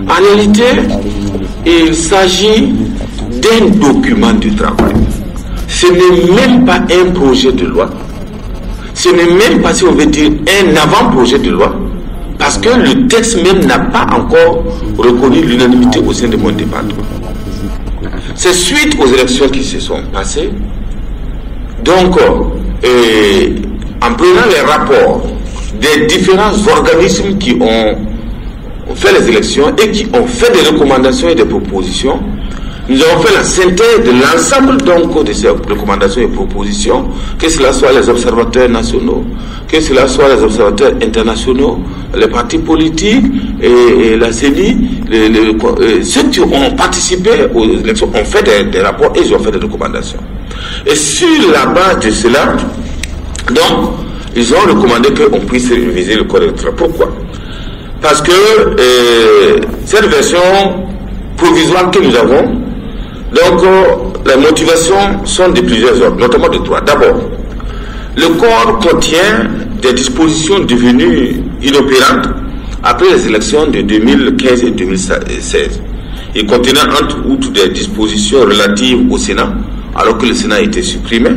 En réalité, il s'agit d'un document du travail. Ce n'est même pas un projet de loi. Ce n'est même pas, si on veut dire, un avant-projet de loi. Parce que le texte même n'a pas encore reconnu l'unanimité au sein de mon département. C'est suite aux élections qui se sont passées. Donc, en prenant les rapports des différents organismes qui ont fait les élections et qui ont fait des recommandations et des propositions, nous avons fait la synthèse de l'ensemble donc de ces recommandations et propositions, que cela soit les observateurs nationaux, que cela soit les observateurs internationaux, les partis politiques et la CENI, ceux qui ont participé aux élections ont fait des rapports et ils ont fait des recommandations. Et sur la base de cela, donc, ils ont recommandé qu'on puisse réviser le code électoral. Pourquoi? Parce que cette version provisoire que nous avons, donc les motivations sont de plusieurs ordres, notamment de trois. D'abord, le code contient des dispositions devenues inopérantes après les élections de 2015 et 2016. Il contenait entre autres des dispositions relatives au Sénat, alors que le Sénat a été supprimé.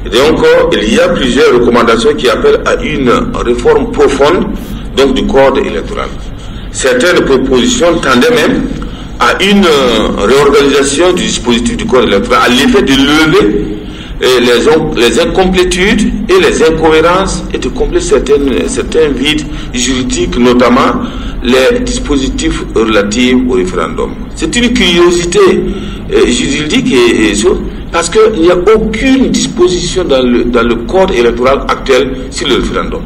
Et donc, il y a plusieurs recommandations qui appellent à une réforme profonde donc, du code électoral. Certaines propositions tendaient même à une réorganisation du dispositif du code électoral à l'effet de lever les incomplétudes et les incohérences et de combler certains vides juridiques, notamment les dispositifs relatifs au référendum. C'est une curiosité juridique parce qu'il n'y a aucune disposition dans le code électoral actuel sur le référendum.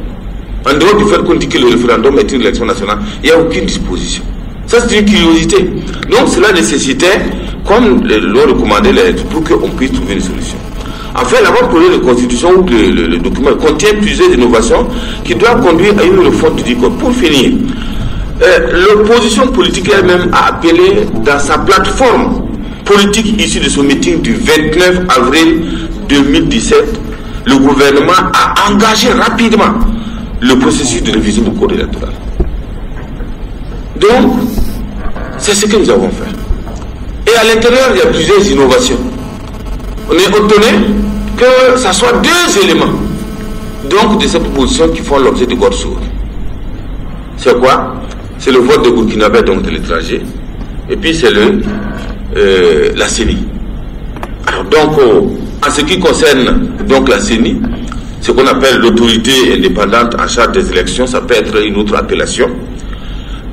En dehors du fait qu'on dit que le référendum est une élection nationale, il n'y a aucune disposition. Ça, c'est une curiosité. Donc, cela nécessitait, comme l'ont recommandé, pour qu'on puisse trouver une solution. Enfin, l'avant-projet de constitution ou le document contient plusieurs innovations qui doivent conduire à une refonte du code. Pour finir, l'opposition politique elle-même a appelé dans sa plateforme politique issue de son meeting du 29 avril 2017, le gouvernement a engagé rapidement le processus de révision du code électoral. Donc, c'est ce que nous avons fait. Et à l'intérieur, il y a plusieurs innovations. On est étonné que ce soit deux éléments donc de cette proposition qui font l'objet de code sourd. C'est quoi? C'est le vote de Burkinabé, donc de l'étranger, et puis c'est la CENI. Alors donc, en ce qui concerne donc la CENI, ce qu'on appelle l'autorité indépendante en charge des élections, ça peut être une autre appellation.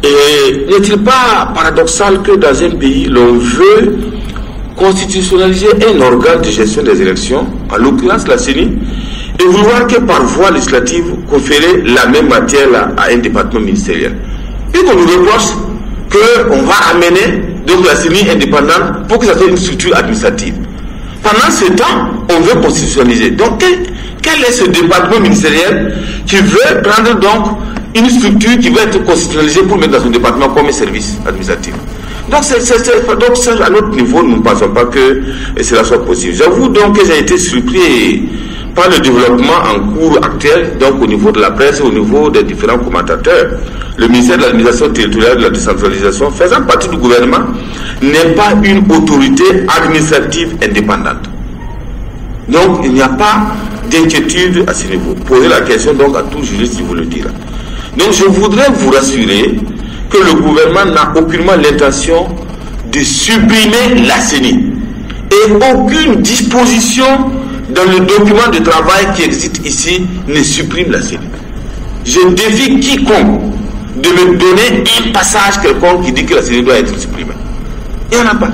Et n'est-il pas paradoxal que dans un pays, l'on veut constitutionnaliser un organe de gestion des élections, en l'occurrence la CENI, et vouloir que par voie législative conférer la même matière à un département ministériel. Et qu'on nous reproche qu'on va amener donc la CENI indépendante pour que ça soit une structure administrative. Pendant ce temps, on veut constitutionnaliser. Donc, quel est ce département ministériel qui veut prendre donc une structure qui va être constitutionnalisée pour mettre dans son département comme un service administratif? Donc, à notre niveau, nous ne pensons pas que cela soit possible. J'avoue donc que j'ai été surpris par le développement en cours actuel, donc au niveau de la presse et au niveau des différents commentateurs. Le ministère de l'administration territoriale et de la décentralisation, faisant partie du gouvernement, n'est pas une autorité administrative indépendante. Donc, il n'y a pas d'inquiétude à ce niveau. Posez la question donc à tout juriste si vous le direz. Donc, je voudrais vous rassurer que le gouvernement n'a aucunement l'intention de supprimer la CENI. Et aucune disposition dans le document de travail qui existe ici ne supprime la CENI. Je défie quiconque de me donner un passage quelconque qui dit que la CENI doit être supprimée. Il n'y en a pas.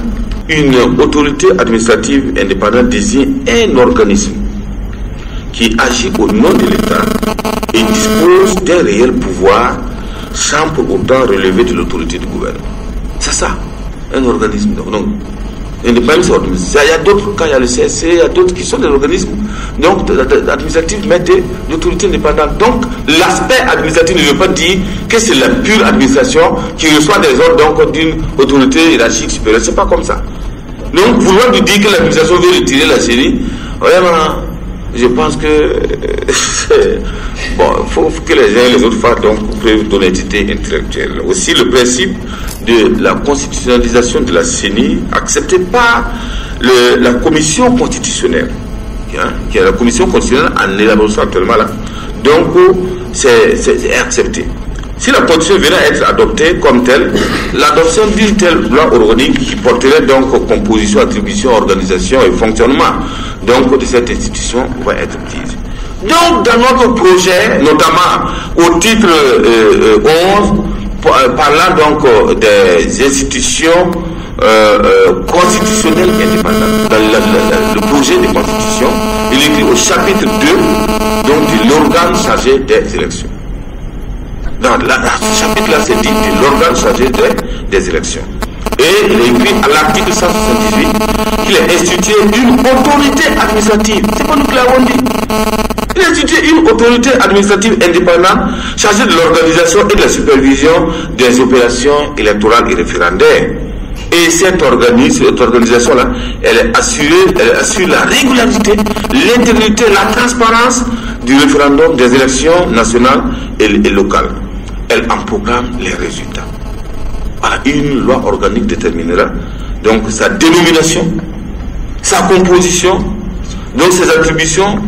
Une autorité administrative indépendante désigne un organisme qui agit au nom de l'État et dispose d'un réel pouvoir sans pour autant relever de l'autorité du gouvernement. C'est ça, un organisme. Donc, indépendant, c'est il y a d'autres cas, il y a le CSC, il y a d'autres qui sont des organismes donc administratifs, mais d'autorités indépendantes. Donc, l'aspect administratif ne veut pas dire que c'est la pure administration qui reçoit des ordres donc d'une autorité hiérarchique supérieure. C'est pas comme ça. Donc, vouloir nous dire que l'administration veut retirer la CENI, vraiment, je pense que bon, il faut que les uns et les autres fassent donc preuve d'honnêteté intellectuelle. Aussi, le principe de la constitutionnalisation de la CENI accepté par la commission constitutionnelle, qui est la commission constitutionnelle en élaboration actuellement là. Donc, c'est accepté. Si la constitution venait à être adoptée comme telle, l'adoption d'une telle loi organique qui porterait donc composition, attribution, organisation et fonctionnement donc de cette institution va être prise. Donc, dans notre projet, notamment au titre 11, parlant donc des institutions constitutionnelles indépendantes, dans le projet de constitution, il est écrit au chapitre 2 donc de l'organe chargé des élections. Dans ce chapitre-là, c'est dit de l'organe chargé des élections. Et il est écrit à l'article 178 qu'il est institué une autorité administrative. C'est pas nous qui l'avons dit. Il est institué une autorité administrative indépendante chargée de l'organisation et de la supervision des opérations électorales et référendaires. Et cette organisation-là, elle assure la régularité, l'intégrité, la transparence du référendum des élections nationales et locales. Elle en programme les résultats. Voilà, une loi organique déterminera donc sa dénomination, sa composition, donc ses attributions,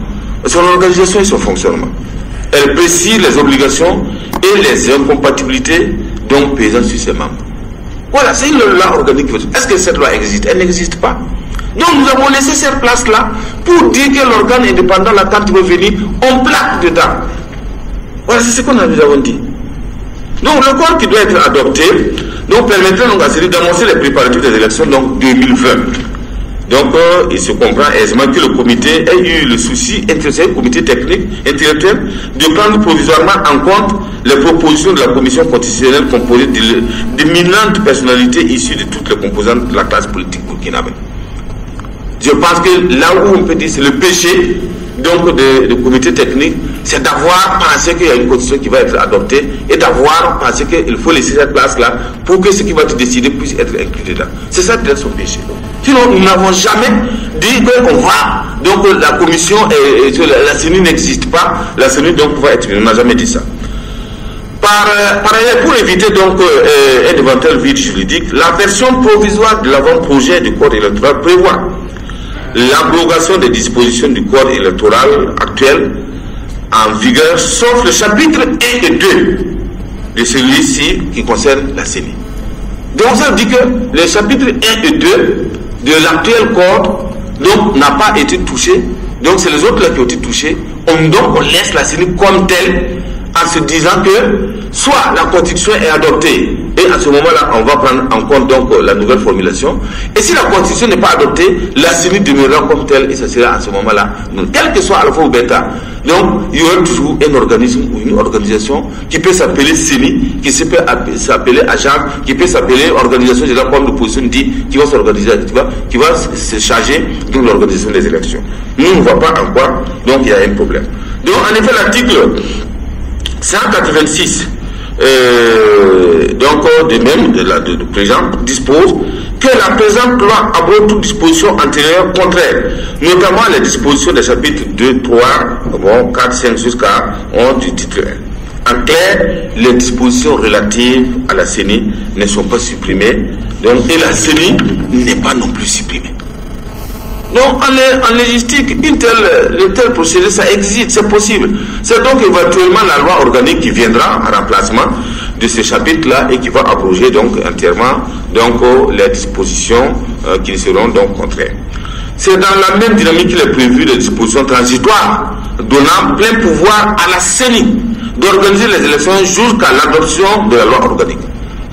son organisation et son fonctionnement. Elle précise les obligations et les incompatibilités donc pesant sur ses membres. Voilà, c'est une loi organique. Est-ce que cette loi existe? Elle n'existe pas. Donc nous avons laissé cette place-là pour dire que l'organe indépendant, là, quand il veut venir, on plaque dedans. Voilà, c'est ce qu'on nous avons dit. Donc le corps qui doit être adopté donc permettrait donc à celui d'annoncer les préparatifs des élections donc 2020. Donc il se comprend aisément que le comité ait eu le souci, le comité technique intellectuel, de prendre provisoirement en compte les propositions de la commission constitutionnelle composée d'éminentes personnalités issues de toutes les composantes de la classe politique burkinabé. Je pense que là où on peut dire c'est le péché donc du comité technique, c'est d'avoir pensé qu'il y a une constitution qui va être adoptée et d'avoir pensé qu'il faut laisser cette place-là pour que ce qui va être décidé puisse être inclus dedans. C'est ça peut-être son péché. Sinon, nous n'avons jamais dit qu'on va, donc la commission, la CENI n'existe pas, la CENI donc va être, on n'a jamais dit ça. Par ailleurs, pour éviter donc un éventuel vide juridique, la version provisoire de l'avant-projet du code électoral prévoit l'abrogation des dispositions du code électoral actuel en vigueur, sauf le chapitre 1 et 2 de celui-ci qui concerne la CENI. Donc ça veut dire que le chapitre 1 et 2 de l'actuel code donc n'a pas été touché. Donc c'est les autres là qui ont été touchés. Donc on laisse la CENI comme telle en se disant que soit la constitution est adoptée et à ce moment-là on va prendre en compte donc la nouvelle formulation, et si la constitution n'est pas adoptée, la CENI demeurera comme telle et ça sera à ce moment-là, quel que soit alpha ou bêta. Donc il y aura toujours un organisme ou une organisation qui peut s'appeler CENI, qui peut s'appeler AJAC, qui peut s'appeler organisation générale comme l'opposition dit, qui va s'organiser, qui va se charger de l'organisation des élections. Nous on ne voit pas en quoi donc il y a un problème. Donc en effet l'article 186 donc de même de présent dispose que la présente loi abroge toute disposition antérieure contraire, notamment les dispositions des chapitres 2, 3, 4, 5 jusqu'à 11 du titre 1. En clair, les dispositions relatives à la CENI ne sont pas supprimées, donc, et la CENI n'est pas non plus supprimée. Donc en légistique, une telle procédure, ça existe, c'est possible. C'est donc éventuellement la loi organique qui viendra en remplacement de ce chapitre-là et qui va abroger donc entièrement donc, les dispositions qui seront donc contraires. C'est dans la même dynamique qu'il est prévu des dispositions transitoires donnant plein pouvoir à la CENI d'organiser les élections jusqu'à l'adoption de la loi organique.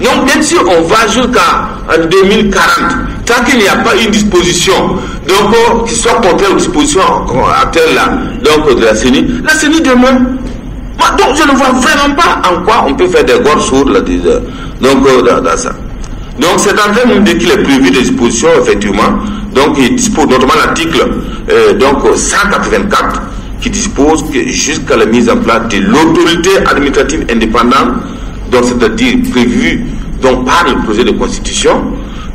Donc même si on va jusqu'à 2040, tant qu'il n'y a pas une disposition donc, qui soit contraire aux dispositions actuelles là, donc, de la CENI demeure. Donc je ne vois vraiment pas en quoi on peut faire des gorges sourdes là, donc, dans ça. Donc c'est en fait même qu'il est prévu des dispositions effectivement, donc il dispose notamment l'article 184 qui dispose que jusqu'à la mise en place de l'autorité administrative indépendante, donc c'est-à-dire prévu donc, par le projet de constitution,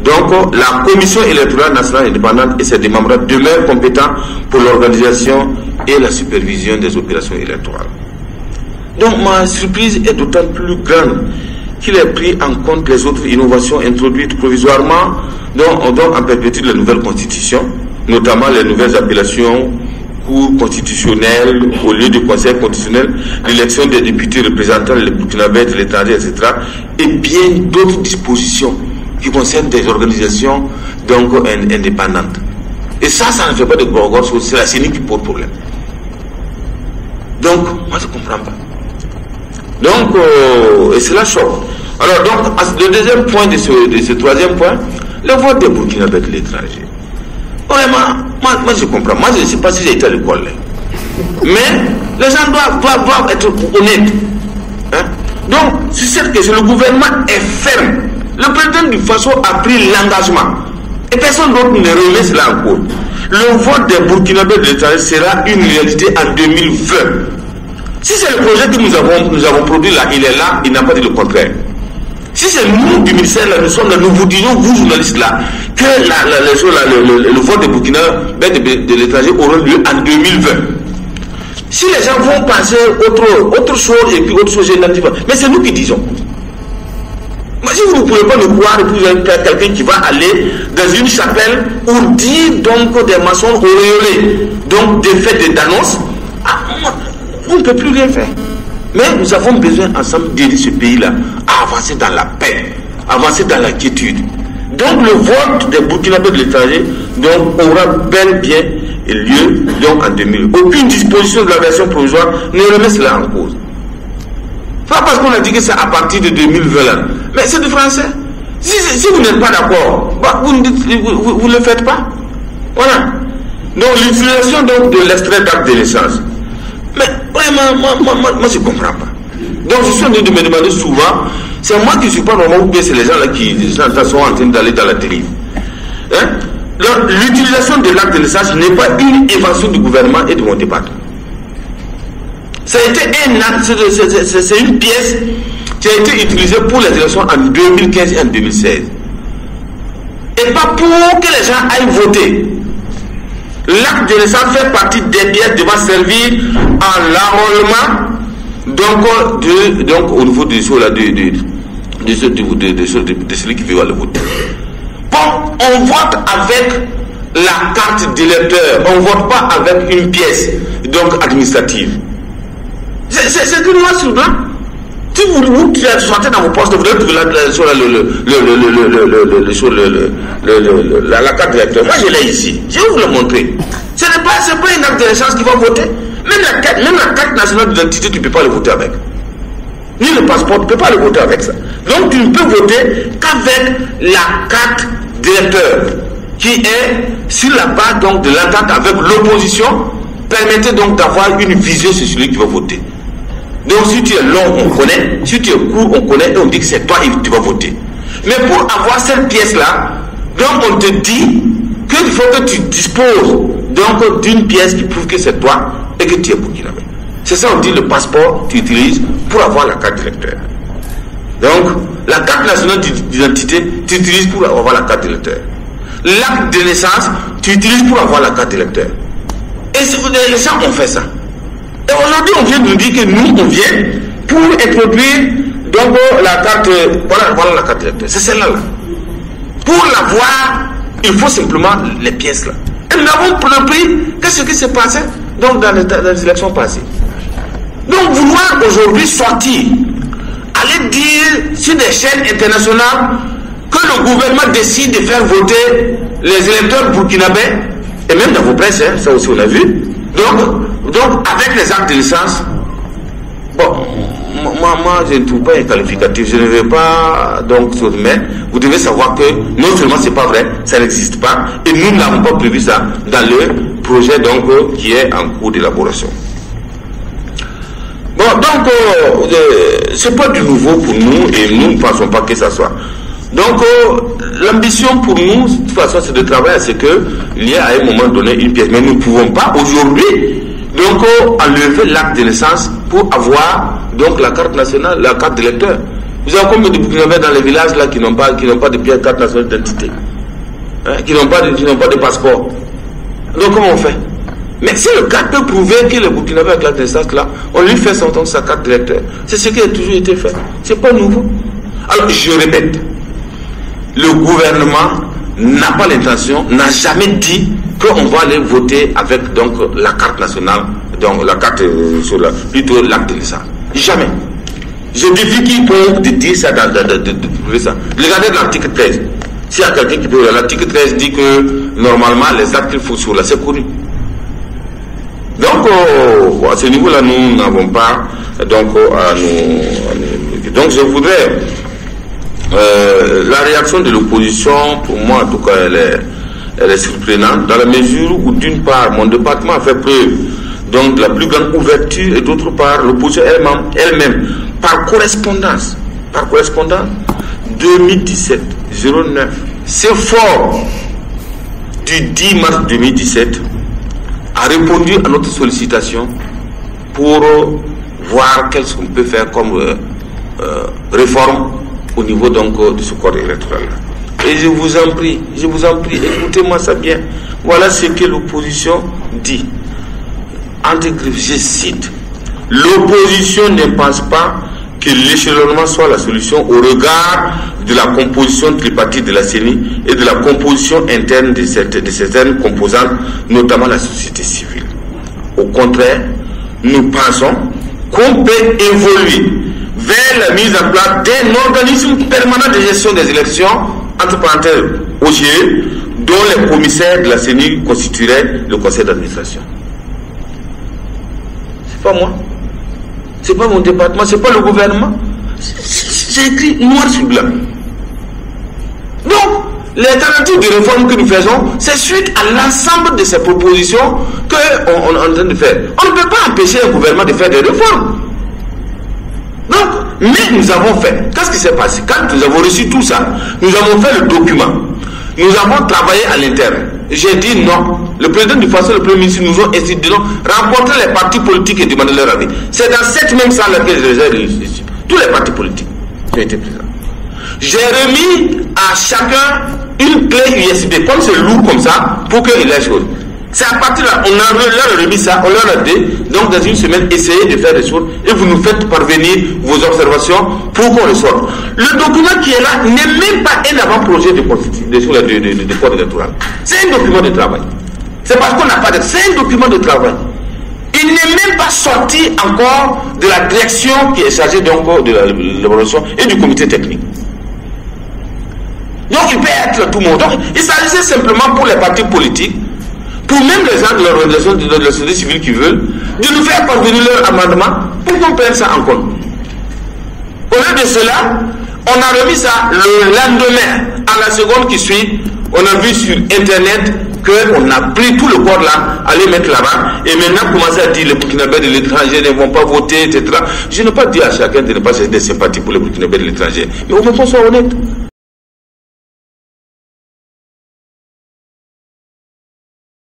donc la commission électorale nationale indépendante et ses membres demeurent compétents pour l'organisation et la supervision des opérations électorales. Donc ma surprise est d'autant plus grande qu'il ait pris en compte les autres innovations introduites provisoirement donc en perpétuité de la nouvelle constitution, notamment les nouvelles appellations cours constitutionnelles au lieu du conseil constitutionnel, l'élection des députés représentant les Burkinabés de l'étranger, etc. et bien d'autres dispositions qui concernent des organisations donc indépendantes. Et ça ne fait pas de gorgore, c'est la CENI qui pose problème. Donc, moi je ne comprends pas. Donc, et cela choque. Alors, donc, le deuxième point de ce troisième point, le vote des Burkinabés de l'étranger. Vraiment, moi je comprends. Moi je ne sais pas si j'ai été à l'école. Mais les gens doivent être honnêtes. Hein? Donc, sur cette question, le gouvernement est ferme. Le président du Faso a pris l'engagement. Et personne d'autre ne remet cela en cause. Le vote des Burkinabés de l'étranger sera une réalité en 2020. Si c'est le projet que nous avons produit là, il est là, il n'a pas dit le contraire. Si c'est nous du ministère, là, nous vous disons, vous journalistes là, que le vote des Burkinabés de l'étranger aura lieu en 2020. Si les gens vont penser autre chose et puis autre chose, mais c'est nous qui disons. Mais si vous ne pouvez pas me croire, vous avez quelqu'un qui va aller dans une chapelle pour dire donc des maçons auréolés, donc des faits d'annonces, on ne peut plus rien faire. Mais nous avons besoin ensemble d'aider ce pays-là à avancer dans la paix, avancer dans la quiétude. Donc le vote des Burkinabés de l'étranger donc aura bel bien lieu donc en 2000. Aucune disposition de la version provisoire ne remet cela en cause. Pas parce qu'on a dit que c'est à partir de 2020 là. Mais c'est du français. Si vous n'êtes pas d'accord, vous ne le faites pas. Voilà. Donc l'utilisation de l'extrait d'acte de naissance. Mais vraiment, moi je ne comprends pas. Donc je suis en train de me demander souvent, c'est moi qui ne suis pas normal ou bien c'est les gens là qui sont en train d'aller dans la dérive. Hein? L'utilisation de l'acte de naissance n'est pas une invention du gouvernement et de mon département. Ça a été un acte, c'est une pièce qui a été utilisée pour les élections en 2015 et en 2016. Et pas pour que les gens aillent voter. L'acte de naissance fait partie des pièces devant servir à l'enrôlement donc au niveau de celui qui veut aller voter. Bon, on vote avec la carte d'électeur, on ne vote pas avec une pièce donc administrative. C'est que noir sur blanc. Si vous sortez dans vos postes, vous devez sur la carte d'électeur. Moi je l'ai ici, je vais vous le montrer. Ce n'est pas une acte de naissance qui va voter. Même la carte nationale d'identité, tu ne peux pas le voter avec. Ni le passeport, tu ne peux pas le voter avec ça. Donc tu ne peux voter qu'avec la carte d'électeur, qui est sur la base donc de l'entente avec l'opposition, permettait donc d'avoir une vision sur celui qui va voter. Donc si tu es long, on connaît, si tu es court, on connaît, et on dit que c'est toi et tu vas voter. Mais pour avoir cette pièce-là, donc on te dit qu'il faut que tu disposes donc d'une pièce qui prouve que c'est toi et que tu es burkinabé. C'est ça on dit le passeport tu utilises pour avoir la carte d'électeur. Donc la carte nationale d'identité tu utilises pour avoir la carte d'électeur. L'acte de naissance tu utilises pour avoir la carte d'électeur. Et les gens ont fait ça. Et aujourd'hui on vient de nous dire que nous on vient pour introduire donc la carte, voilà la carte d'électeur. C'est celle-là. Pour l'avoir, il faut simplement les pièces là. Et nous avons pris qu'est-ce qui s'est passé donc dans les élections passées. Donc vouloir aujourd'hui sortir, aller dire sur des chaînes internationales que le gouvernement décide de faire voter les électeurs burkinabés, et même dans vos presses, hein, ça aussi on a vu, donc avec les actes de naissance, bon, moi je ne trouve pas un qualificatif, je ne vais pas donc mais vous devez savoir que non seulement c'est pas vrai, ça n'existe pas, et nous n'avons pas prévu ça dans le projet donc qui est en cours d'élaboration. Bon, donc c'est pas du nouveau pour nous et nous ne pensons pas que ça soit. Donc l'ambition pour nous, de toute façon, c'est de travailler à ce qu'il y ait à un moment donné une pièce, mais nous ne pouvons pas aujourd'hui donc enlever l'acte de naissance pour avoir donc la carte nationale, la carte d'électeur. Vous avez combien de Burkinabés dans les villages là qui n'ont pas de pièce, carte nationale d'identité, hein, qui n'ont pas de passeport. Donc comment on fait? Mais si le cas peut prouver que le Burkinabé avec la naissance là, on lui fait sa carte d'électeur. C'est ce qui a toujours été fait. C'est pas nouveau. Alors, je répète, le gouvernement n'a pas l'intention, n'a jamais dit qu'on va aller voter avec donc la carte nationale, donc la carte sur la, plutôt l'acte de l'État. Jamais. Je défie quiconque de dire ça de ça. Regardez l'article 13. S'il y a quelqu'un qui peut, l'article 13 dit que normalement les actes qu'il faut sur là, c'est connu. Donc à ce niveau-là, nous n'avons pas donc donc je voudrais la réaction de l'opposition, pour moi en tout cas, elle est surprenante dans la mesure où d'une part mon département a fait preuve donc de la plus grande ouverture et d'autre part l'opposition elle-même par correspondance 2017 09 c'est fort du 10 mars 2017 a répondu à notre sollicitation pour voir qu'est-ce qu'on peut faire comme réforme au niveau donc de ce corps électoral. Et je vous en prie, écoutez-moi ça bien. Voilà ce que l'opposition dit. Entre griffes, je cite, l'opposition ne pense pas que l'échelonnement soit la solution au regard de la composition tripartite de la CENI et de la composition interne de certaines composantes, notamment la société civile. Au contraire, nous pensons qu'on peut évoluer vers la mise en place d'un organisme permanent de gestion des élections, entre parenthèses OGE, dont les commissaires de la CENI constitueraient le conseil d'administration. C'est pas moi. C'est pas mon département, c'est pas le gouvernement. J'ai écrit noir sur blanc. Donc, les tentatives de réforme que nous faisons, c'est suite à l'ensemble de ces propositions qu'on est en train de faire. On ne peut pas empêcher un gouvernement de faire des réformes. Donc, mais nous avons fait. Qu'est-ce qui s'est passé? Quand nous avons reçu tout ça, nous avons fait le document. Nous avons travaillé à l'interne. J'ai dit non. Le président du Faso, le premier ministre nous ont institué de rencontrer les partis politiques et demander leur avis. C'est dans cette même salle que je les ai réunis. Tous les partis politiques qui ont été présents. J'ai remis à chacun une clé USB, comme c'est lourd comme ça, pour qu'ils les choses. C'est à partir de là, on leur a remis ça, on leur a dit, donc dans une semaine, essayez de faire des choses et vous nous faites parvenir vos observations pour qu'on les sorte. Le document qui est là n'est même pas un avant-projet de code électoral. C'est un document de travail. C'est parce qu'on n'a pas de... C'est un document de travail. Il n'est même pas sorti encore de la direction qui est chargée donc de l'évaluation et du comité technique. Donc il peut être tout le monde. Donc il s'agissait simplement pour les partis politiques, pour même les gens de l'organisation de la société civile qui veulent, de nous faire parvenir leur amendement pour qu'on prenne ça en compte. Au lieu de cela, on a remis ça le lendemain, à la seconde qui suit, on a vu sur internet qu'on a pris tout le corps là, aller mettre là-bas, et maintenant commencer à dire les Burkinabés de l'étranger ne vont pas voter, etc. Je n'ai pas dit à chacun de ne pas chercher des sympathies pour les Burkinabés de l'étranger, mais au moins qu'on soit honnête.